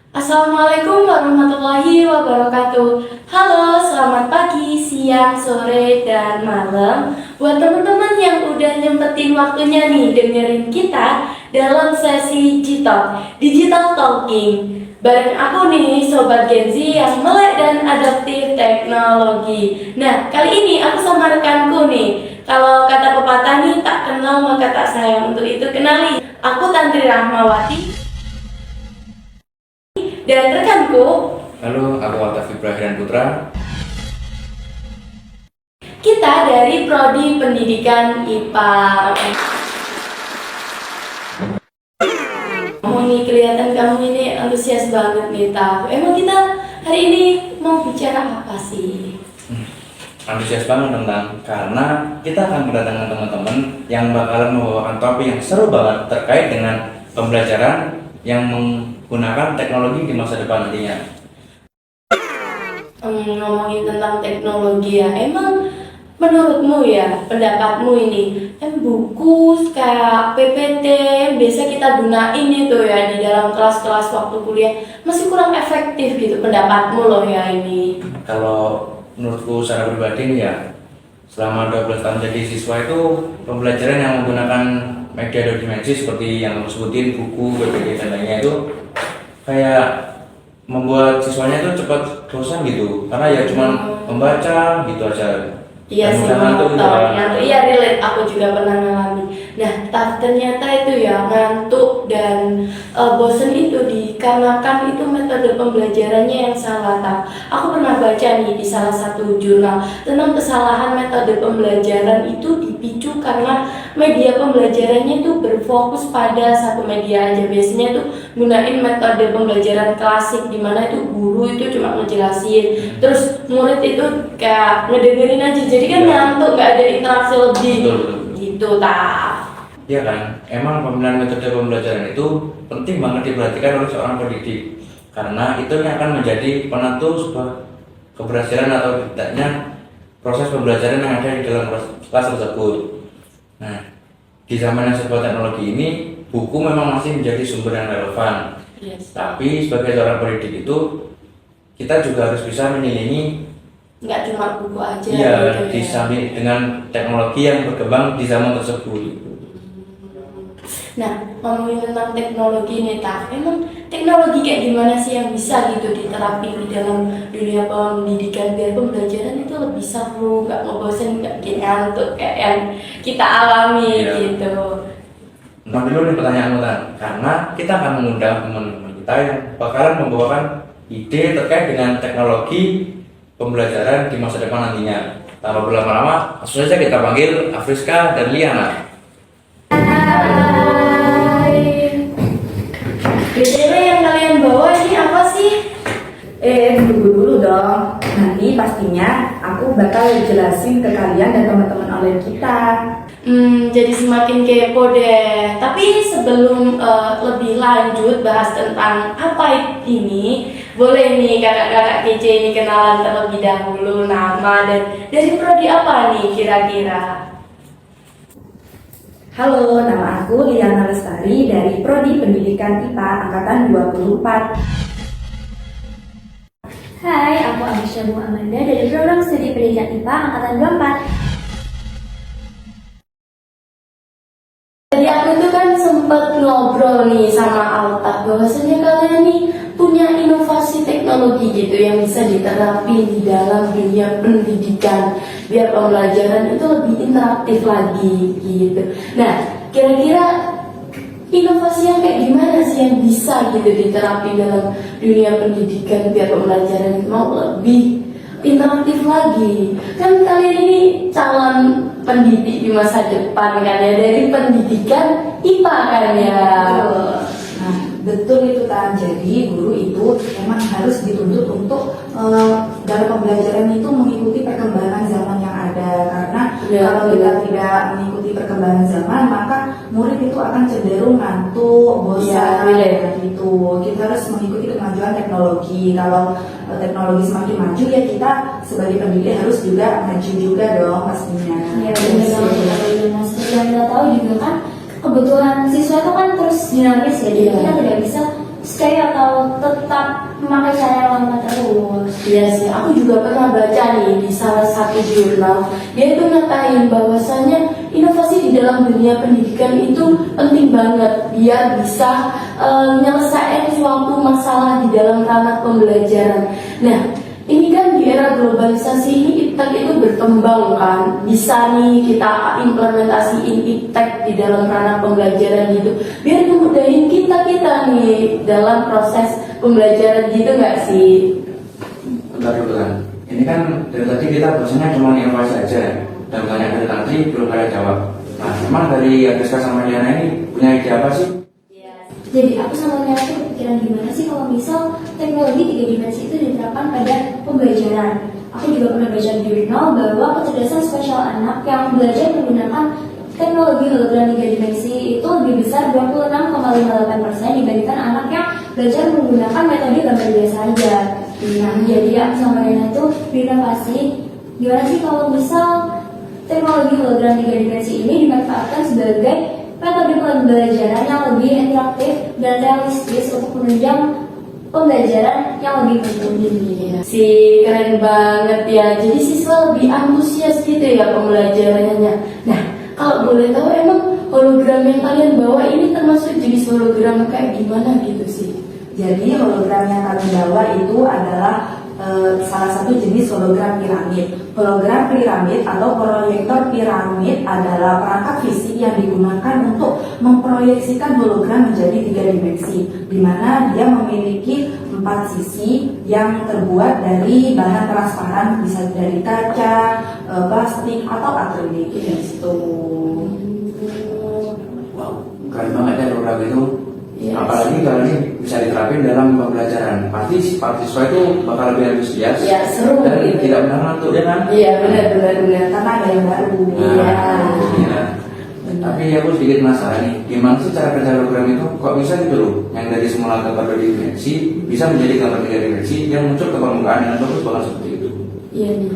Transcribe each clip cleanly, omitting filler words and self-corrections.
Assalamualaikum warahmatullahi wabarakatuh. Halo, selamat pagi, siang, sore, dan malam. Buat teman-teman yang udah nyempetin waktunya nih dengerin kita dalam sesi Digital Talking. Bareng aku nih, Sobat Gen Z yang melek dan adaptif teknologi. Nah, kali ini aku sama rekanku nih. Kalau kata pepatah nih, tak kenal maka tak sayang. Untuk itu kenali, aku Tantri Rahmawati dan rekanku. Halo, aku Altaf Ibrahim Putra. Kita dari Prodi Pendidikan IPA. Kamu nih kelihatan kamu ini antusias banget nih, Taf. Emang kita hari ini mau bicara apa sih? Antusias banget tentang karena kita akan kedatangan teman-teman yang bakalan membawakan topik yang seru banget terkait dengan pembelajaran yang menggunakan teknologi di masa depan nantinya. Ngomongin tentang teknologi ya, emang menurutmu ya, pendapatmu ini, buku kayak PPT yang biasa kita gunain itu ya di dalam kelas-kelas waktu kuliah masih kurang efektif gitu, pendapatmu loh ya ini? Kalau menurutku secara pribadi nih ya, selama 12 tahun jadi siswa itu pembelajaran yang menggunakan media dua dimensi seperti yang aku sebutin, buku, PPT dan lainnya itu kayak membuat siswanya itu cepat bosan gitu, karena ya cuma membaca gitu aja. Iya Dan sih, mudah ngantuk gitu kan. ngantuk. Iya, relate. Aku juga pernah ngalami. Nah, ternyata itu ya ngantuk dan bosen itu dikarenakan itu metode pembelajarannya yang salah. Aku pernah baca nih di salah satu jurnal tentang kesalahan metode pembelajaran itu dipicu karena media pembelajarannya itu berfokus pada satu media aja. Biasanya tuh gunain metode pembelajaran klasik di mana itu guru itu cuma ngejelasin, terus murid itu kayak ngedengerin aja. Jadi kan ngantuk, nggak ada interaksi lebih. Betul. Gitu, tak? Iya kan, emang pemilihan metode pembelajaran itu penting banget diperhatikan oleh seorang pendidik karena itu yang akan menjadi penentu sebuah keberhasilan atau tidaknya proses pembelajaran yang ada di dalam kelas tersebut. Nah, di zaman yang serba teknologi ini, buku memang masih menjadi sumber yang relevan. Yes. Tapi sebagai seorang pendidik itu, kita juga harus bisa menyelingi Nggak cuma buku aja iya, gitu di ya. samping dengan teknologi yang berkembang di zaman tersebut. Nah, ngomongin tentang teknologi nih, Tak. Emang teknologi kayak gimana sih yang bisa gitu diterapin di dalam dunia pendidikan biar pembelajaran itu lebih seru, nggak ngebosen, nggak bikin ngantuk kayak yang kita alami Iya. gitu. Nah, dulu nih pertanyaanmu Tan, karena kita akan mengundang teman-teman kita yang bakalan membawakan ide terkait dengan teknologi pembelajaran di masa depan nantinya. Tanpa berlama-lama, langsung saja kita panggil Afriska dan Liana. Hai. BTW yang kalian bawa ini apa sih? Tunggu dulu dong. Nanti pastinya aku bakal jelasin ke kalian dan teman-teman online kita. Jadi semakin kepo deh. Tapi sebelum lebih lanjut bahas tentang apa ini, boleh nih kakak-kakak kece ini kenalan terlebih dahulu nama dan dari prodi apa nih kira-kira? Halo, nama aku Liana Lestari dari Prodi Pendidikan IPA Angkatan 24. Hai, aku Aisyah Bu Amanda dari Program Studi Pendidikan IPA Angkatan 24. Tadi aku tuh kan sempat ngobrol nih sama Alta bahwasanya kalian nih punya inovasi teknologi gitu yang bisa diterapin di dalam dunia pendidikan biar pembelajaran itu lebih interaktif lagi gitu. Nah, kira-kira inovasi yang kayak gimana sih yang bisa gitu diterapin dalam dunia pendidikan biar pembelajaran itu mau lebih interaktif lagi? Kan kalian ini calon pendidik di masa depan kan ya, dari pendidikan IPA kan ya. Nah, betul itu Tan. Jadi guru itu memang harus dituntut untuk dalam pembelajaran itu mengikuti perkembangan zaman yang ada. Karena kalau kita tidak mengikuti perkembangan zaman, maka murid itu akan cenderung ngantuk, bosan, gitu. Kita harus mengikuti kemajuan teknologi. Kalau teknologi semakin maju ya kita sebagai pendidik harus juga maju juga dong pastinya. Ya, benar banget. Seperti yang kita tahu juga kan kebutuhan siswa itu kan terus dinamis ya, jadi kita tidak bisa stay atau tetap memakai cara yang lama terus? Iya sih, aku juga pernah baca nih di salah satu jurnal. Dia itu ngatain bahwasannya inovasi di dalam dunia pendidikan itu penting banget biar bisa nyelesain suatu masalah di dalam ranah pembelajaran. Nah, ini kan di era globalisasi ini iptek itu berkembang kan, bisa nih kita implementasiin iptek di dalam ranah pembelajaran gitu, biar ngemudahin kita nih dalam proses pembelajaran gitu nggak sih? Bentar dulu kan. Ini kan dari tadi kita bahasanya cuma inovasi aja ya. Dan banyak dari tadi belum ada jawab. Nah, memang dari Agnieszka sama Diana ini punya ide apa sih? Jadi aku sama Tiara tuh kepikiran gimana sih kalau misal teknologi 3 dimensi itu diterapkan pada pembelajaran. Aku juga pernah baca di jurnal bahwa kecerdasan spesial anak yang belajar menggunakan teknologi hologram 3 dimensi itu lebih besar 26,58% dibandingkan anak yang belajar menggunakan metode gambar biasa aja. Nah, jadi aku sama Rena itu berinovasi gimana sih kalau misal teknologi hologram 3 dimensi ini dimanfaatkan sebagai metode pembelajaran yang lebih interaktif dan realistis untuk menunjang pembelajaran yang lebih mudah. Keren banget ya. Jadi siswa lebih antusias gitu ya pembelajarannya. Nah, kalau boleh tahu emang hologram yang kalian bawa ini termasuk jenis hologram kayak gimana gitu sih? Jadi hologram yang kami bawa itu adalah salah satu jenis hologram piramid. Hologram piramid atau proyektor piramid adalah perangkat fisik yang digunakan untuk memproyeksikan hologram menjadi 3 dimensi, di mana dia memiliki 4 sisi yang terbuat dari bahan transparan, bisa dari kaca, plastik atau akrilik gitu. Wow, keren banget ya hologram itu. Yes. Apalagi kalau ini bisa diterapin dalam pembelajaran, pasti siswa itu bakal lebih antusias Ya, seru. dan tidak benar ngantuk ya kan? Iya, benar. Karena ada yang baru. Iya. Iya. Tapi aku sedikit penasaran nih, gimana sih cara kerja hologram itu kok bisa gitu loh, yang dari semula gambar 2 dimensi bisa menjadi gambar 3 dimensi yang muncul ke permukaan dengan bagus banget seperti itu. Iya nih.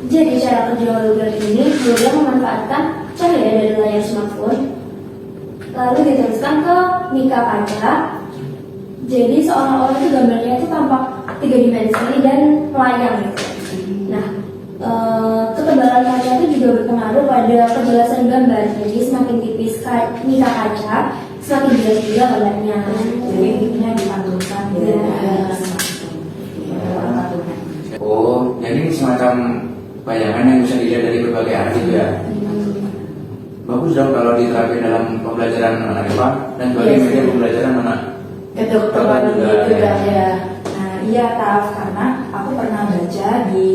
Jadi cara kerja hologram ini hologram memanfaatkan cahaya dari layar smartphone lalu diteruskan ke mika kaca. Jadi seolah-olah itu gambarnya itu tampak 3 dimensi dan melayang gitu. Nah, ketebalan kaca itu juga berpengaruh pada kejelasan gambar. Jadi semakin tipis mika kaca, semakin jelas juga gambarnya. Jadi intinya dipantulkan ya. Oh, jadi ini semacam bayangan yang bisa dilihat dari berbagai arah gitu ya. Bagus dong kalau diterapin dalam pembelajaran anak IPA dan sebagai Yes. media pembelajaran anak Kedokteran juga, gitu ya. kan ya. Nah, iya Taf, karena aku pernah baca di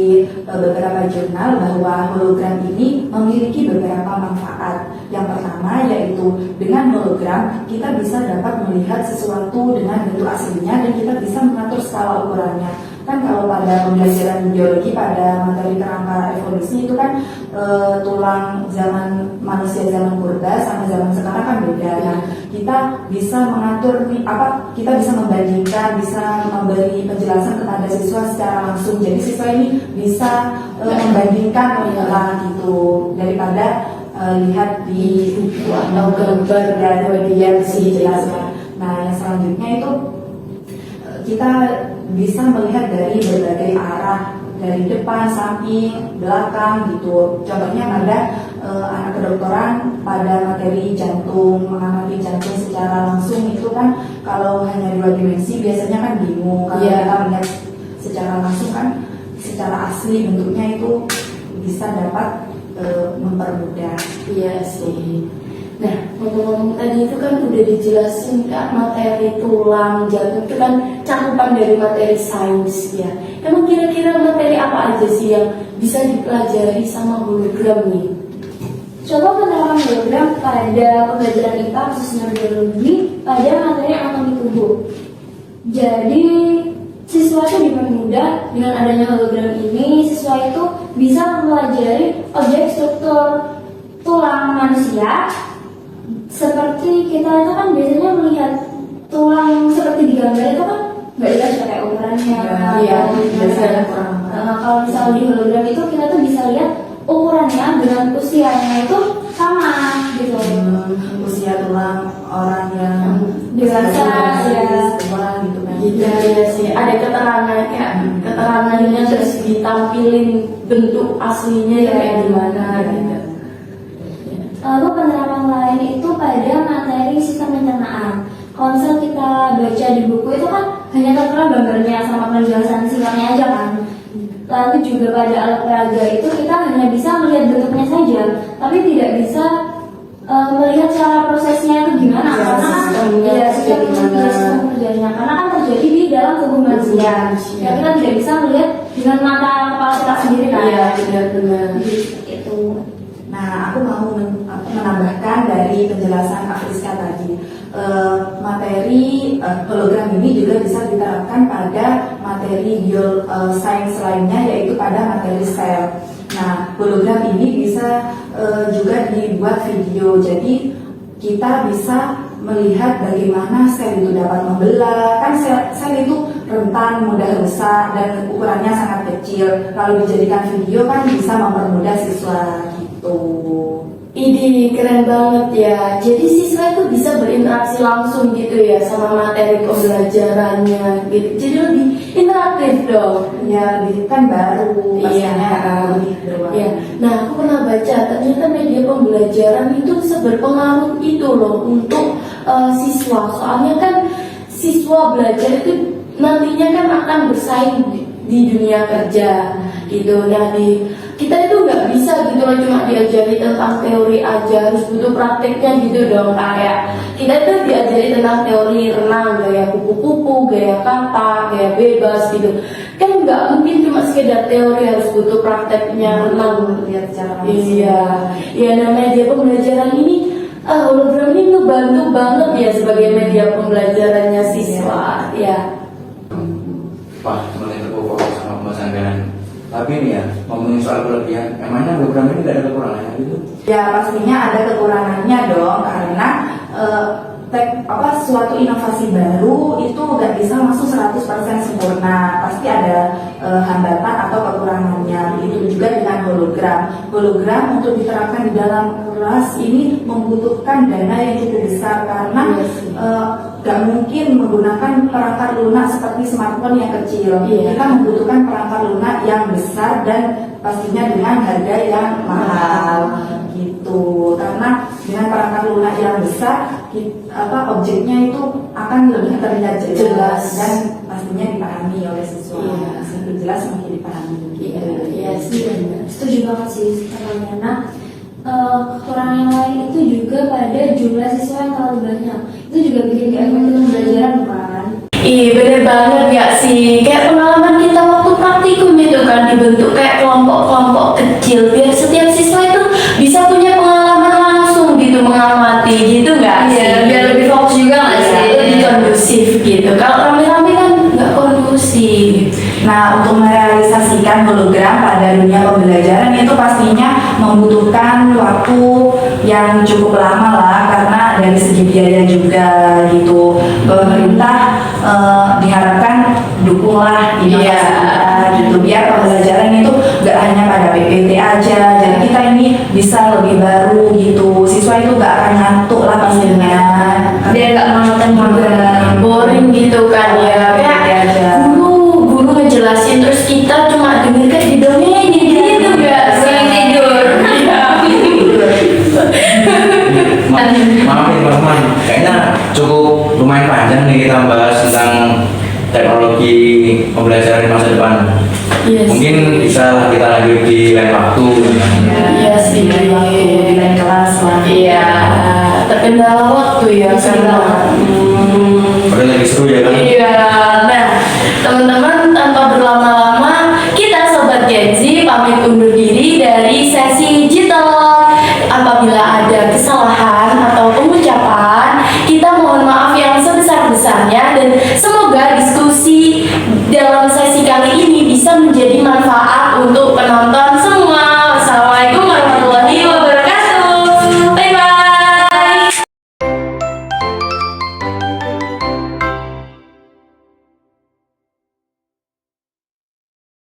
beberapa jurnal bahwa hologram ini memiliki beberapa manfaat. Yang pertama yaitu dengan hologram kita bisa dapat melihat sesuatu dengan bentuk aslinya dan kita bisa mengatur skala ukurannya. Kan kalau pada pembelajaran biologi pada materi kerangka evolusi itu kan tulang zaman manusia zaman purba sama zaman sekarang kan beda. Nah, kita bisa mengatur kita bisa membandingkan, bisa memberi penjelasan kepada siswa secara langsung. Jadi siswa ini bisa membandingkan gitu daripada lihat di buku atau gambar dan media dijelaskan. Nah, yang selanjutnya itu kita bisa melihat dari berbagai arah, dari depan, samping, belakang gitu. Contohnya pada anak kedokteran pada materi jantung, mengamati jantung secara langsung itu kan kalau hanya 2 dimensi biasanya kan bingung. Kalau kita melihat secara langsung kan secara asli bentuknya itu bisa dapat mempermudah. Iya sih. Nah, ngomong-ngomong tadi itu kan udah dijelasin Kak, materi tulang, jantung itu kan cakupan dari materi sains ya. Emang kira-kira materi apa aja sih yang bisa dipelajari sama hologram nih? Contoh penerapan hologram pada pembelajaran IPA khususnya biologi pada materi anatomi tubuh. Jadi siswa itu dipermudah dengan adanya hologram ini, siswa itu bisa mempelajari objek struktur tulang manusia. Seperti kita itu kan biasanya melihat tulang seperti di gambar itu kan nggak jelas kayak ukurannya. Iya, biasanya kurang. Kalau misalnya di hologram itu kita tuh bisa lihat ukurannya dengan usianya itu sama gitu. Usia tulang orang yang Dewasa, ya. tua gitu kan. Iya ya sih, ada keterangannya, keterangannya terus ditampilin bentuk aslinya ya kayak gimana gitu. Lalu penerapan lain itu pada materi sistem pencernaan. Kalau misal kita baca di buku itu kan hanya tertera gambarnya sama penjelasan singkatnya aja kan. Lalu juga pada alat peraga itu kita hanya bisa melihat bentuknya saja, tapi tidak bisa melihat cara prosesnya itu gimana. Ya, Karena kan sistemnya ya itu gimana. sistem kerjanya karena kan terjadi di dalam tubuh manusia. Manusia. Ya, kita tidak bisa melihat dengan mata kepala kita sendiri kan. Iya benar-benar. Itu. Nah, aku mau menambahkan dari penjelasan Kak Friska tadi. Materi hologram ini juga bisa diterapkan pada materi sains lainnya, yaitu pada materi sel. Nah, hologram ini bisa juga dibuat video. Jadi kita bisa melihat bagaimana sel itu dapat membelah. Kan sel itu rentan, mudah rusak, dan ukurannya sangat kecil. Kalau dijadikan video kan bisa mempermudah siswa gitu. Ini keren banget ya. Jadi siswa itu bisa berinteraksi langsung gitu ya sama materi pembelajarannya gitu. Jadi lebih interaktif dong. Ya, lebih kan baru Iya. pastinya lebih berwarna. Ya. Nah, aku pernah baca ternyata media pembelajaran itu bisa berpengaruh itu loh untuk siswa. Soalnya kan siswa belajar itu nantinya kan akan bersaing di dunia kerja gitu. Nah, kita itu nggak bisa gitu loh cuma diajari tentang teori aja, harus butuh prakteknya gitu dong. Kayak kita itu diajari tentang teori renang, gaya kupu-kupu, gaya kata, gaya bebas gitu. Kan nggak mungkin cuma sekedar teori, harus butuh prakteknya renang. Lihat cara langsung. Iya, ya namanya dia pembelajaran ini, hologram ini ngebantu banget ya sebagai media pembelajarannya siswa. Ya. Wah, teman-teman fokus sama pembahasan kalian. Tapi ini ya, ngomongin soal kelebihan, emangnya program ini gak ada kekurangannya gitu? Ya pastinya ada kekurangannya dong, karena suatu inovasi baru itu nggak bisa masuk 100% sempurna, pasti ada hambatan atau kekurangannya. Begitu juga dengan hologram. Hologram untuk diterapkan di dalam kelas ini membutuhkan dana yang cukup besar karena nggak mungkin menggunakan perangkat lunak seperti smartphone yang kecil. Iya. Kita membutuhkan perangkat lunak yang besar dan pastinya dengan harga yang mahal gitu. Karena dengan perangkat lunak yang besar, objeknya itu akan lebih terlihat jelas dan pastinya dipahami oleh siswa. Iya. Semakin jelas semakin dipahami. Iya, iya sih benar. Setuju banget sih katanya. Nah, kekurangan yang lain itu juga pada jumlah siswa yang terlalu banyak. Itu juga bikin keefektifan pembelajaran kan. Iya bener banget gak sih. Kayak pengalaman kita waktu praktikum itu kan dibentuk kayak kelompok-kelompok kecil biar setiap siswa itu bisa punya pengalaman langsung gitu, mengamati gitu gak sih? Iya, biar lebih fokus juga nggak sih? Lebih kondusif gitu. Kalau rame-rame kan nggak kondusif. Nah, untuk merealisasikan hologram pada dunia pembelajaran itu pastinya membutuhkan waktu yang cukup lama lah, karena dari segi biaya juga gitu. Pemerintah diharapkan dukunglah inovasi kita gitu, biar pembelajaran itu gak hanya pada PPT aja. Jadi kita ini bisa lebih baru gitu. Siswa itu gak akan ngantuk lah pastinya. Biar nggak monoton juga. Boring gitu kan ya. Kayak guru ngejelasin terus kita cuma denger kan didongengin gitu gak sih? Tidur. Maaf nih teman-teman, kayaknya cukup lumayan panjang nih kita bahas tentang teknologi pembelajaran di masa depan. Iya sih. Mungkin bisa kita lanjut di lain waktu. Iya sih. Di lain kelas lah. Iya, terkendala waktu ya karena. Udah lagi seru ya kan? Iya, nah teman-teman tanpa berlama-lama kita sobat Gen Z pamit undur diri dari sesi digital. Apabila ada kesalahan atau pengucapan, kita mohon maaf yang sebesar-besarnya dan semoga diskusi dalam sesi kali ini bisa menjadi manfaat untuk penonton